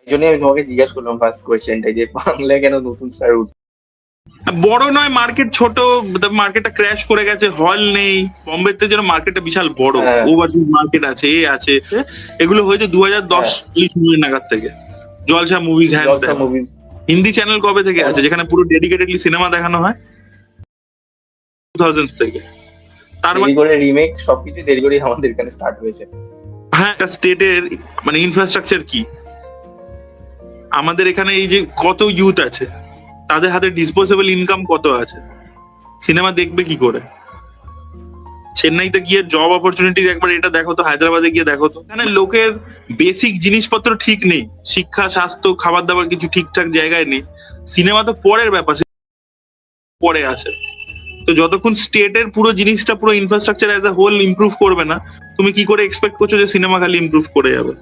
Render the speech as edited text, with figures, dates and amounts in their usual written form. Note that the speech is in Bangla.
এই জন্যই আমি তোমাকে জিজ্ঞেস করলাম ফার্স্ট কোয়েশ্চেনটা, যে বাংলায় কেন নতুন স্টার উঠছে। বড় নয়, মার্কেট ছোট, মার্কেটটা ক্র্যাশ করে গেছে, হল নেই। বম্বেতে যেন মার্কেটটা বিশাল বড়, হ্যাঁ। ওভারসিজ মার্কেট আছে, এ আছে। এগুলো হয়েছে 2010 নাগাদ থেকে। জলসা মুভিজ, হ্যান জলসা ত্যান। মুভিজ হিন্দি চ্যানেল কবে থেকে আছে যেখানে পুরো ডেডিকেটেডলি সিনেমা দেখানো হয়? 2000 থেকে। তার দেরি করে রিমেক, সবকিছু দেরি করে আমাদের এখানে স্টার্ট হয়েছে। হ্যাঁ, একটা স্টেটের মানে ইনফ্রাস্ট্রাকচার কি? আমাদের এখানে এই যে কত ইউথ আছে, তাদের হাতে ডিসপোজেবল ইনকাম কত আছে, সিনেমা দেখবে কি করে? চেন্নাইতে গিয়ে জব অপরচুনিটির একবার এটা দেখো তো, হায়দ্রাবাদে গিয়ে দেখো তো, এখানে লোকের বেসিক জিনিসপত্র ঠিক নেই, শিক্ষা, স্বাস্থ্য, খাবার দাবার কিছু ঠিকঠাক জায়গায় নেই। সিনেমা তো পরের ব্যাপার, পরে আসে। তো যতক্ষণ স্টেটের পুরো জিনিসটা, পুরো infrastructure as a whole improve করবে না, তুমি কি করে এক্সপেক্ট করছো যে সিনেমা খালি ইমপ্রুভ করে যাবে?